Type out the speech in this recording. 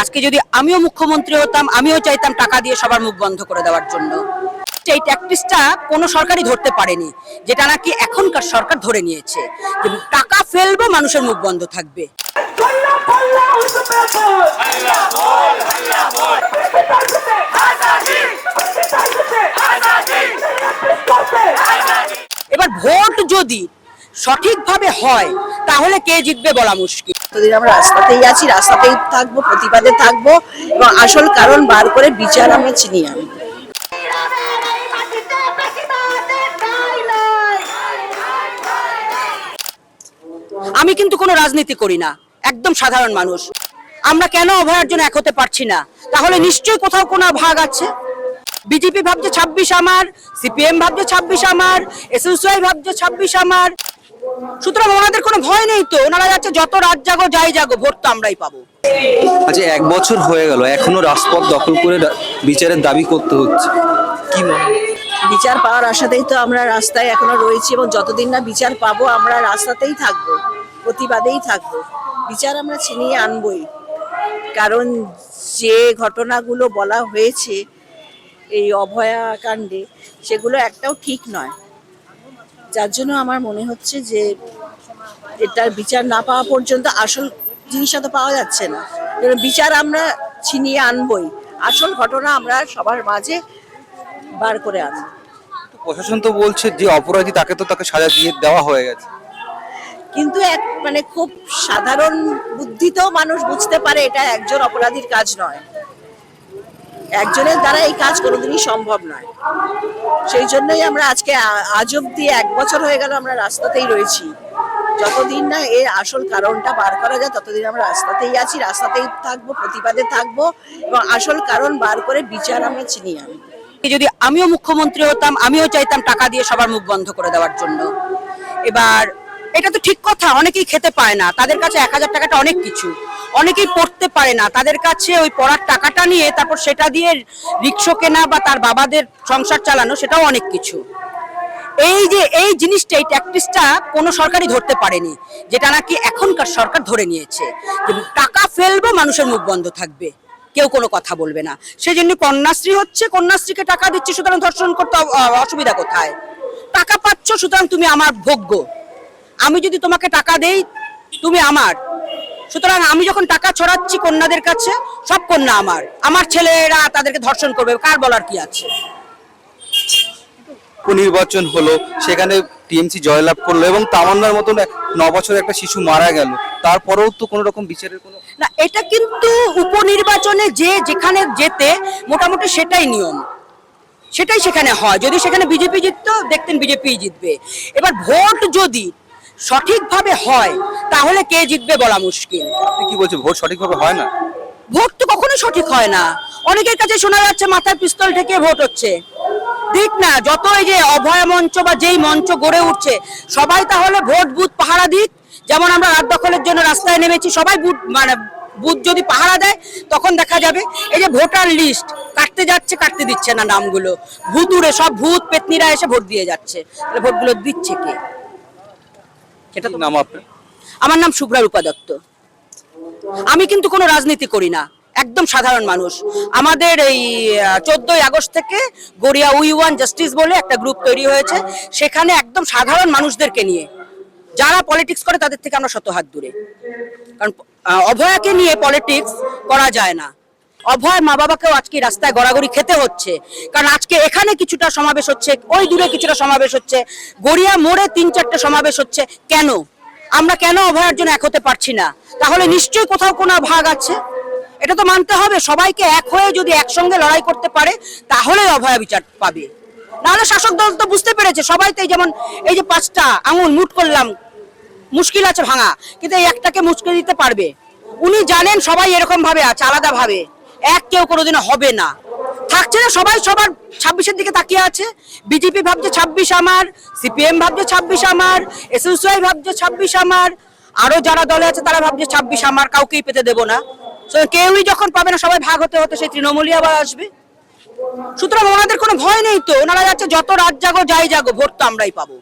আজকে যদি আমিও মুখ্যমন্ত্রী হতাম, আমিও চাইতাম টাকা দিয়ে সবার মুখ বন্ধ করে দেওয়ার জন্য। এই ট্যাকটিসটা কোনো সরকারই ধরতে পারেনি, যেটা নাকি এখনকার সরকার ধরে নিয়েছে, যে টাকা ফেলবো মানুষের মুখ বন্ধ থাকবে। এবার ভোট যদি সঠিকভাবে হয় তাহলে কে জিতবে বলা মুশকিল। এতদিন আমরা রাস্তাতেই আছি, রাস্তাতেই থাকবো, প্রতিবাদে থাকবো এবং আসল কারণ বার করে বিচার আমরা ছিনিয়ে আনবো। আমি কিন্তু কোনো রাজনীতি করি না, একদম সাধারণ মানুষ। আমরা কেন অভয়ার জন্য এক হতে পারছি না? তাহলে নিশ্চয়ই কোথাও কোনো ভাগ আছে। বিজেপি ভাবছে 26 আমার, সিপিএম ভাবছে 26 আমার, এসইউসিআই ভাবছে 26 আমার। সুতরাং ওনাদের কোনো ভয় নেই তো, ওনারা যাচ্ছে যত রাত জাগো যাই জাগো, ভোট তো আমরাই পাবো। আচ্ছা, 1 বছর হয়ে গেল, এখনো রাজপথ দখল করে বিচারের দাবি করতে হচ্ছে, কি মনে হয়? বিচার পাওয়ার আশাতেই তো আমরা রাস্তায় এখনো রয়েছি এবং যতদিন না বিচার পাবো আমরা রাস্তাতেই থাকবো, প্রতিবাদেই থাকবো। বিচার আমরা ছিনিয়ে আনবই, কারণ যে ঘটনাগুলো বলা হয়েছে এই অভয়া কাণ্ডে, সেগুলো একটাও ঠিক নয়। যার জন্য আমার মনে হচ্ছে যে এটার বিচার না পাওয়া পর্যন্ত আসল জিনিসটা তো পাওয়া যাচ্ছে না। বিচার আমরা ছিনিয়ে আনবই, আসল ঘটনা আমরা সবার মাঝে বার করে আনবো। প্রশাসন তো বলছে যে অপরাধী তাকে সাজা দিয়ে দেওয়া হয়ে গেছে, কিন্তু খুব সাধারণ বুদ্ধিতেও মানুষ বুঝতে পারে এটা একজন অপরাধীর কাজ নয়, একজনের দ্বারা এই কাজ কোনোদিনই সম্ভব নয়। সেই জন্যই আমরা আজকে আজ অব্দি 1 বছর হয়ে গেল আমরা রাস্তাতেই রয়েছি। যতদিন না এর আসল কারণটা বার করা যায় ততদিন আমরা রাস্তাতেই আছি, রাস্তাতেই থাকবো, প্রতিবাদে থাকবো এবং আসল কারণ বার করে বিচার আমরা ছিনিয়ে আনবো। যদি আমিও মুখ্যমন্ত্রী হতাম, আমিও চাইতাম টাকা দিয়ে সবার মুখ বন্ধ করে দেওয়ার জন্য। এবার এটা তো ঠিক কথা, অনেকেই খেতে পায় না, তাদের কাছে 1000 টাকাটা অনেক কিছু। অনেকেই পড়তে পারে না, তাদের কাছে ওই পড়ার টাকাটা নিয়ে তারপর সেটা দিয়ে রিক্সা কেনা বা তার বাবাদের সংসার চালানো, সেটাও অনেক কিছু। এই জিনিসটা, এই ট্যাকটিসটা কোনো সরকারই ধরতে পারেনি, যেটা নাকি এখনকার সরকার ধরে নিয়েছে, যে টাকা ফেলবো মানুষের মুখ বন্ধ থাকবে, কেউ কোনো কথা বলবে না। সেই জন্য কন্যাশ্রী হচ্ছে, কন্যাশ্রীকে টাকা দিচ্ছি, সুতরাং ধর্ষণ করতে অসুবিধা কোথায়? টাকা পাচ্ছ, সুতরাং তুমি আমার ভোগ্য। আমি যদি তোমাকে টাকা দেই, তুমি আমার। সুতরাং আমি যখন টাকা ছড়াচ্ছি কন্যাদের কাছে, সব কন্যা আমার। আমার ছেলেরা তাদেরকে ধর্ষণ করবে, কার বলার কি আছে? উপনির্বাচন হলো, সেখানে টিএমসি জয়লাভ করলো এবং তামান্নার মতন 9 বছরের একটা শিশু মারা গেল, তারপরেও তো কোনো রকম বিচারের কোনো না। এটা কিন্তু উপনির্বাচনে যে যেখানে যেতে মোটামুটি সেটাই নিয়ম, সেটাই সেখানে হয়। যদি সেখানে বিজেপি জিততো, দেখতেন বিজেপি জিতবে। এবার ভোট যদি সঠিকভাবে হয় তাহলে কে জিতবে বলা মুশকিল। আপনি কি বলছেন, ভোট সঠিকভাবে হয় না? ভোট তো কখনো সঠিক হয় না। অনেকের কাছে শোনা যাচ্ছে মাথায় পিস্তল ঠেকিয়ে ভোট হচ্ছে। ঠিক না, যত এই যে অভয় মঞ্চ বা যেই মঞ্চ গড়ে উঠছে, সবাই তাহলে ভোট বুথ পাহারা দিক। যেমন আমরা রাত দখলের জন্য রাস্তায় নেমেছি, সবাই বুথ যদি পাহারা দেয়, তখন দেখা যাবে এই যে ভোটার লিস্ট কাটতে যাচ্ছে, কাটতে দিচ্ছে না নামগুলো, ভুতুড়ে সব ভূত পেতনিরা এসে ভোট দিয়ে যাচ্ছে। তাহলে ভোটগুলো দিচ্ছে কে? সেটা তো নাম আপনার? আমার নাম শুভ্রা উপাদত্ত। আমি কিন্তু কোনো রাজনীতি করি না, একদম সাধারণ মানুষ। আমাদের এই 14ই আগস্ট থেকে গড়িয়া উই ওয়ান জাস্টিস বলে একটা গ্রুপ তৈরি হয়েছে, সেখানে একদম সাধারণ মানুষদেরকে নিয়ে, যারা পলিটিক্স করে তাদের থেকে আমরা শত হাত দূরে। কারণ অভয়াকে নিয়ে পলিটিক্স করা যায় না। অভয় মা বাবাকেও আজকে রাস্তায় গড়াগড়ি খেতে হচ্ছে, কারণ আজকে এখানে কিছুটা সমাবেশ হচ্ছে, ওই দূরে কিছুটা সমাবেশ হচ্ছে, গড়িয়া মোড়ে 3-4টে সমাবেশ হচ্ছে। কেন? আমরা কেন অভয়ার জন্য এক হতে পারছি না? তাহলে নিশ্চয়ই কোথাও কোনো ভাগ আছে। এটা তো মানতে হবে, সবাইকে এক হয়ে যদি একসঙ্গে লড়াই করতে পারে তাহলে অভয়া বিচার পাবে। নাহলে শাসক দল তো বুঝতে পেরেছে, সবাই তো যেমন এই যে 5টা আঙুল মুট করলাম, মুশকিল আছে ভাঙা, কিন্তু এই একটাকে মুচকে দিতে পারবে। উনি জানেন সবাই এরকম ভাবে আছে, আলাদা ভাবে, এক কেউ কোনোদিনও হবে না, থাকছে না। সবাই সবার 26-এর দিকে তাকিয়ে আছে। বিজেপি ভাবছে 26 আমার, সিপিএম ভাবছে 26 আমার, এসইউসিআই ভাবছে 26 আমার, আরো যারা দলে আছে তারা ভাবছে 26 আমার, কাউকেই পেতে দেব না। কেউই যখন পাবে না, সবাই ভাগ হতে হতে সেই তৃণমূলই আবার আসবে। সুতরাং ওনাদের কোনো ভয় নেই তো, ওনারা যাচ্ছে যত রাত জাগো যাই জাগো, ভোট তো আমরাই পাবো।